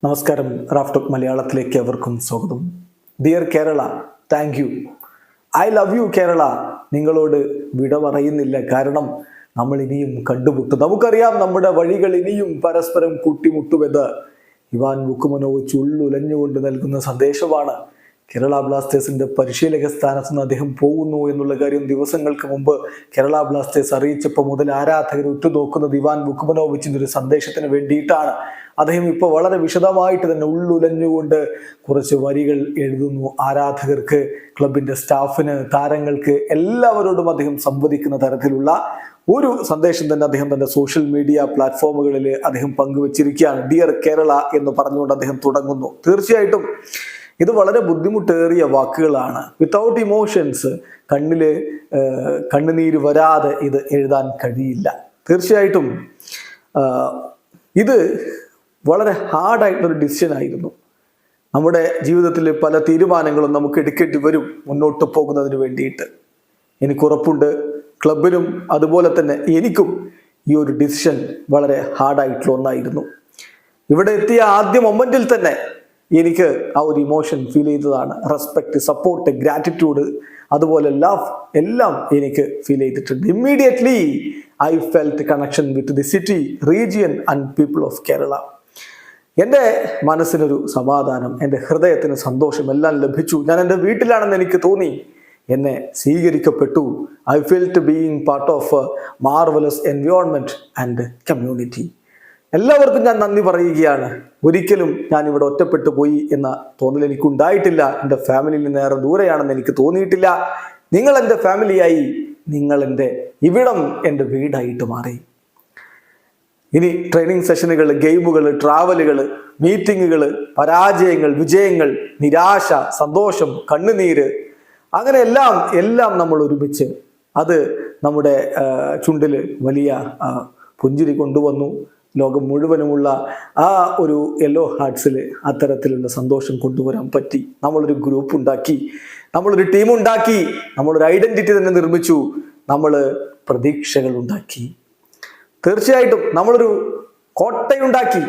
നമസ്കാരം. റാഫ്റ്റോക്ക് മലയാളത്തിലേക്ക് അവർക്കും സ്വാഗതം. Dear Kerala, thank you. I love U Kerala. നിങ്ങളോട് വിട പറയുന്നില്ല, കാരണം നമ്മൾ ഇനിയും കണ്ടുമുട്ടും. നമുക്കറിയാം നമ്മുടെ വഴികൾ ഇനിയും പരസ്പരം കൂട്ടിമുട്ടുമെന്ന് ഇവാൻ വുക്കുമനോവിച്ച് ഉള്ളുലഞ്ഞുകൊണ്ട് നൽകുന്ന സന്ദേശമാണ്. കേരള ബ്ലാസ്റ്റേഴ്സിന്റെ പരിശീലക സ്ഥാനത്ത് നിന്ന് അദ്ദേഹം പോകുന്നു എന്നുള്ള കാര്യം ദിവസങ്ങൾക്ക് മുമ്പ് കേരള ബ്ലാസ്റ്റേഴ്സ് അറിയിച്ചപ്പോൾ മുതൽ ആരാധകർ ഉറ്റുനോക്കുന്നത് ഇവാൻ വുക്കുമനോവിച്ചിന്റെ ഒരു സന്ദേശത്തിന് വേണ്ടിയിട്ടാണ്. അദ്ദേഹം ഇപ്പോൾ വളരെ വിശദമായിട്ട് തന്നെ ഉള്ളുലഞ്ഞുകൊണ്ട് കുറച്ച് വരികൾ എഴുതുന്നു. ആരാധകർക്ക്, ക്ലബിന്റെ സ്റ്റാഫിന്, താരങ്ങൾക്ക് എല്ലാവരോടും അദ്ദേഹം സംവദിക്കുന്ന തരത്തിലുള്ള ഒരു സന്ദേശം തന്നെ അദ്ദേഹം തന്റെ സോഷ്യൽ മീഡിയ പ്ലാറ്റ്ഫോമുകളിൽ അദ്ദേഹം പങ്കുവച്ചിരിക്കുകയാണ്. ഡിയർ കേരള എന്ന് പറഞ്ഞുകൊണ്ട് അദ്ദേഹം തുടങ്ങുന്നു. തീർച്ചയായിട്ടും ഇത് വളരെ ബുദ്ധിമുട്ടേറിയ വാക്കുകളാണ്. വിത്തൗട്ട് ഇമോഷൻസ്, കണ്ണുനീര് വരാതെ ഇത് എഴുതാൻ കഴിയില്ല. തീർച്ചയായിട്ടും ഇത് വളരെ ഹാർഡായിട്ടുള്ളൊരു ഡിസിഷൻ ആയിരുന്നു. നമ്മുടെ ജീവിതത്തിൽ പല തീരുമാനങ്ങളും നമുക്ക് എടുക്കേണ്ടി വരും മുന്നോട്ട് പോകുന്നതിന് വേണ്ടിയിട്ട്. എനിക്കുറപ്പുണ്ട് ക്ലബിനും അതുപോലെ തന്നെ എനിക്കും ഈ ഒരു ഡിസിഷൻ വളരെ ഹാർഡായിട്ടുള്ള ഒന്നായിരുന്നു. ഇവിടെ എത്തിയ ആദ്യ മൊമെന്റിൽ തന്നെ എനിക്ക് ആ ഒരു ഇമോഷൻ ഫീൽ ചെയ്തതാണ്. റെസ്പെക്ട്, സപ്പോർട്ട്, ഗ്രാറ്റിറ്റ്യൂഡ്, അതുപോലെ ലവ് എല്ലാം എനിക്ക് ഫീൽ ചെയ്തിട്ടുണ്ട്. Immediately I felt connection with the city, region and people of Kerala. എൻ്റെ മനസ്സിനൊരു സമാധാനം, എൻ്റെ ഹൃദയത്തിന് സന്തോഷം എല്ലാം ലഭിച്ചു. ഞാൻ എൻ്റെ വീട്ടിലാണെന്ന് എനിക്ക് തോന്നി. എന്നെ സ്വീകരിക്കപ്പെട്ടു. I felt being part of marvellous environment and community. എല്ലാവർക്കും ഞാൻ നന്ദി പറയുകയാണ്. ഒരിക്കലും ഞാൻ ഇവിടെ ഒറ്റപ്പെട്ടു പോയി എന്ന തോന്നൽ എനിക്കുണ്ടായിട്ടില്ല. എൻ്റെ ഫാമിലിയിൽ നിന്ന് ഏറെ ദൂരെയാണെന്ന് എനിക്ക് തോന്നിയിട്ടില്ല. നിങ്ങൾ എൻ്റെ ഫാമിലിയായി, നിങ്ങൾ എൻ്റെ ഇവിടം എൻ്റെ വീടായിട്ട് മാറി. ഇനി ട്രെയിനിങ് സെഷനുകൾ, ഗെയിമുകൾ, ട്രാവലുകൾ, മീറ്റിങ്ങുകൾ, പരാജയങ്ങൾ, വിജയങ്ങൾ, നിരാശ, സന്തോഷം, കണ്ണുനീര്, അങ്ങനെ എല്ലാം നമ്മൾ ഒരുമിച്ച് അത് നമ്മുടെ ചുണ്ടില് വലിയ പുഞ്ചിരി കൊണ്ടുവന്നു. ലോകം മുഴുവനുമുള്ള ആ ഒരു യെല്ലോ ഹാർട്സിൽ അത്തരത്തിലുള്ള സന്തോഷം കൊണ്ടുവരാൻ പറ്റി. നമ്മളൊരു ഗ്രൂപ്പ് ഉണ്ടാക്കി, നമ്മളൊരു ടീം ഉണ്ടാക്കി, നമ്മളൊരു ഐഡന്റിറ്റി തന്നെ നിർമ്മിച്ചു, നമ്മൾ പ്രതീക്ഷകൾ ഉണ്ടാക്കി. തീർച്ചയായിട്ടും നമ്മളൊരു കോട്ടയുണ്ടാക്കി.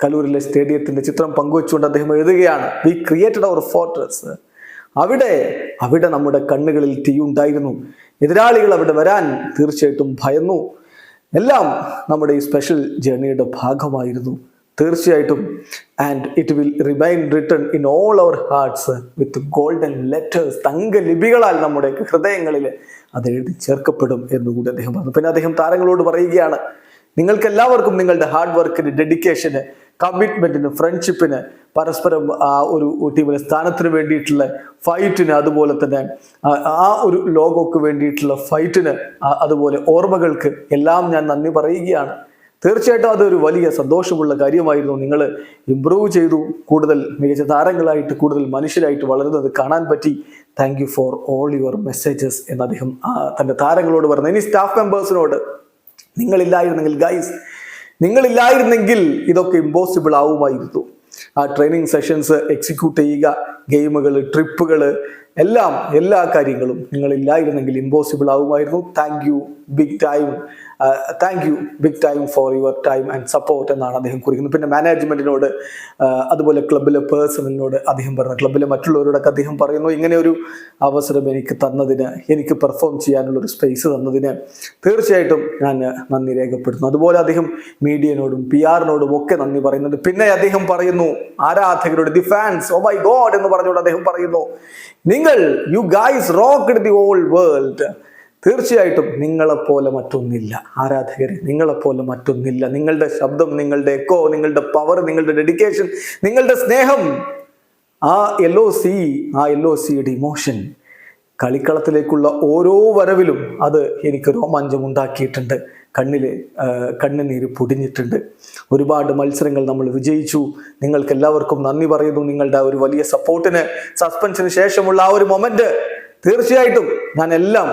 കലൂരിലെ സ്റ്റേഡിയത്തിന്റെ ചിത്രം പങ്കുവെച്ചുകൊണ്ട് അദ്ദേഹം എഴുതുകയാണ്, വി ക്രിയേറ്റഡ് അവർ ഫോർട്രസ്. അവിടെ നമ്മുടെ കണ്ണുകളിൽ തീയുണ്ടായിരുന്നു. എതിരാളികൾ അവിടെ വരാൻ തീർച്ചയായിട്ടും ഭയന്നു. എല്ലാം നമ്മുടെ ഈ സ്പെഷ്യൽ ജേർണിയുടെ ഭാഗമായിരുന്നു. തീർച്ചയായിട്ടും and it will remain written in all our hearts with golden letters. തങ്ക ലിപികളാൽ നമ്മുടെ ഹൃദയങ്ങളിൽ അത് എഴുതി ചേർക്കപ്പെടും എന്നുകൂടി അദ്ദേഹം പറഞ്ഞു. പിന്നെ അദ്ദേഹം താരങ്ങളോട് പറയുകയാണ്, നിങ്ങൾക്ക് എല്ലാവർക്കും നിങ്ങളുടെ ഹാർഡ് വർക്കിന്, ഡെഡിക്കേഷന്, കമ്മിറ്റ്മെന്റിന്, ഫ്രണ്ട്ഷിപ്പിന്, പരസ്പരം ആ ഒരു ടീമിലെ സ്ഥാനത്തിന് വേണ്ടിയിട്ടുള്ള ഫൈറ്റിന്, അതുപോലെ തന്നെ ആ ഒരു ലോഗോക്ക് വേണ്ടിയിട്ടുള്ള ഫൈറ്റിന്, അതുപോലെ ഓർമ്മകൾക്ക് എല്ലാം ഞാൻ നന്ദി പറയുകയാണ്. തീർച്ചയായിട്ടും അതൊരു വലിയ സന്തോഷമുള്ള കാര്യമായിരുന്നു. നിങ്ങൾ ഇംപ്രൂവ് ചെയ്തു, കൂടുതൽ മികച്ച താരങ്ങളായിട്ട്, കൂടുതൽ മനുഷ്യരായിട്ട് വളരുന്നത് കാണാൻ പറ്റി. Thank you for all your messages എന്ന് അദ്ദേഹം തൻ്റെ താരങ്ങളോട് പറഞ്ഞു. ഇനി സ്റ്റാഫ് മെമ്പേഴ്സിനോട്, നിങ്ങളില്ലായിരുന്നെങ്കിൽ ഇതൊക്കെ ഇമ്പോസിബിൾ ആവുമായിരുന്നു. ആ ട്രെയിനിങ് സെഷൻസ് എക്സിക്യൂട്ട് ചെയ്യുക, ഗെയിമുകൾ, ട്രിപ്പുകൾ, എല്ലാ കാര്യങ്ങളും നിങ്ങളില്ലായിരുന്നെങ്കിൽ ഇമ്പോസിബിൾ ആവുമായിരുന്നു. Thank you big time for your time and support എന്നാണ് അദ്ദേഹം കുറിക്കുന്നത്. പിന്നെ മാനേജ്മെന്റിനോട്, അതുപോലെ ക്ലബിലെ പേഴ്സണലിനോട് അദ്ദേഹം പറഞ്ഞു, ക്ലബിലെ മറ്റുള്ളവരോടൊക്കെ അദ്ദേഹം പറയുന്നു, ഇങ്ങനെ ഒരു അവസരം എനിക്ക് തന്നതിന്, എനിക്ക് പെർഫോം ചെയ്യാനുള്ള ഒരു സ്പേസ് തന്നതിന് തീർച്ചയായിട്ടും ഞാൻ നന്ദി രേഖപ്പെടുത്തുന്നു. അതുപോലെ അദ്ദേഹം മീഡിയനോടും PR-നോടും ഒക്കെ നന്ദി പറയുന്നുണ്ട്. പിന്നെ അദ്ദേഹം പറയുന്നു ആരാധകരോട്, the fans, oh my God എന്ന് പറഞ്ഞുകൊണ്ട് അദ്ദേഹം പറയുന്നു, you guys rocked the whole world. തീർച്ചയായിട്ടും നിങ്ങളെപ്പോലെ മറ്റൊന്നില്ല ആരാധകരെ, നിങ്ങളെപ്പോലെ മറ്റൊന്നില്ല. നിങ്ങളുടെ ശബ്ദം, നിങ്ങളുടെ എക്കോ, നിങ്ങളുടെ പവർ, നിങ്ങളുടെ ഡെഡിക്കേഷൻ, നിങ്ങളുടെ സ്നേഹം, ആ LOCയുടെ ഇമോഷൻ, കളിക്കളത്തിലേക്കുള്ള ഓരോ വരവിലും അത് എനിക്ക് രോമാഞ്ചം ഉണ്ടാക്കിയിട്ടുണ്ട്. കണ്ണുനീര് പൊടിഞ്ഞിട്ടുണ്ട്. ഒരുപാട് മത്സരങ്ങൾ നമ്മൾ വിജയിച്ചു. നിങ്ങൾക്ക് എല്ലാവർക്കും നന്ദി പറയുന്നു. നിങ്ങളുടെ ഒരു വലിയ സപ്പോർട്ടിന്, സസ്പെൻഷന് ശേഷമുള്ള ആ ഒരു മൊമെന്റ്, തീർച്ചയായിട്ടും ഞാൻ എല്ലാം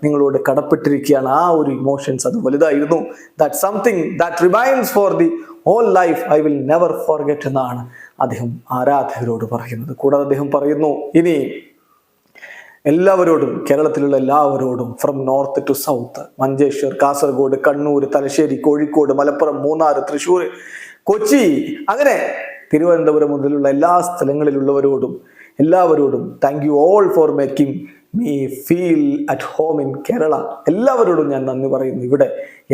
നിങ്ങളോട് കടപ്പെട്ടിരിക്കുകയാണ്. ആ ഒരു ഇമോഷൻസ് അത് വലുതായിരുന്നു. That something that remains for the whole life I will never forget എന്നാണ് അദ്ദേഹം ആരാധകരോട് പറയുന്നത്. കൂടാതെ അദ്ദേഹം പറയുന്നു, ഇനി എല്ലാവരോടും, കേരളത്തിലുള്ള എല്ലാവരോടും, from north to south, Manjeshwar, Kasaragod, Kannur, Thalassery, Kozhikode, Malappuram, Munnar, Thrissur, Kochi, അങ്ങനെ തിരുവനന്തപുരം മുതലുള്ള എല്ലാ സ്ഥലങ്ങളിലുള്ളവരോടും എല്ലാവരോടും thank you all for making me feel at home in Kerala. എല്ലാവരോടും ഞാൻ നന്ദി പറയുന്നു. ഇവിടെ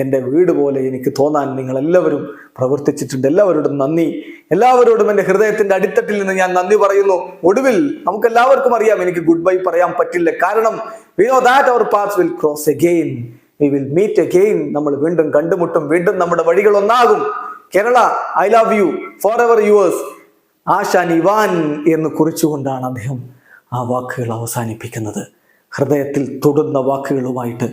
എൻ്റെ വീട് പോലെ എനിക്ക് തോന്നാൻ നിങ്ങളെല്ലാവരും പ്രവർത്തിച്ചിട്ടുണ്ട്. എല്ലാവരോടും നന്ദി. എല്ലാവരോടും എൻ്റെ ഹൃദയത്തിൻ്റെ അടിത്തട്ടിൽ നിന്ന് ഞാൻ നന്ദി പറയുന്നു. ഒടുവിൽ നമുക്കെല്ലാവർക്കും അറിയാം എനിക്ക് ഗുഡ് ബൈ പറയാൻ പറ്റില്ല. കാരണം we know that our paths will cross again. We will meet again. നമ്മൾ വീണ്ടും കണ്ടുമുട്ടും. വീണ്ടും നമ്മുടെ വഴികൾ ഒന്നാകും. Kerala, I love you, for ever yours, Aashan Ivan എന്ന് കുറിച്ചുകൊണ്ടാണ് അദ്ദേഹം ആ വാക്കുകൾ അവസാനിപ്പിക്കുന്നത്. ഹൃദയത്തിൽ തൊടുന്ന വാക്കുകളുമായിട്ട്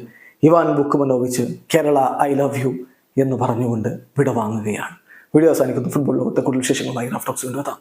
Ivan Vukomanovic Kerala I love you എന്ന് പറഞ്ഞുകൊണ്ട് വിടവാങ്ങുകയാണ്. വീഡിയോ അവസാനിക്കുന്നു. ഫുട്ബോൾ ലോകത്തെ കൂടുതൽ വിശേഷങ്ങളുമായി റാഫ് ടോക്സ് കൊണ്ടുവരാം.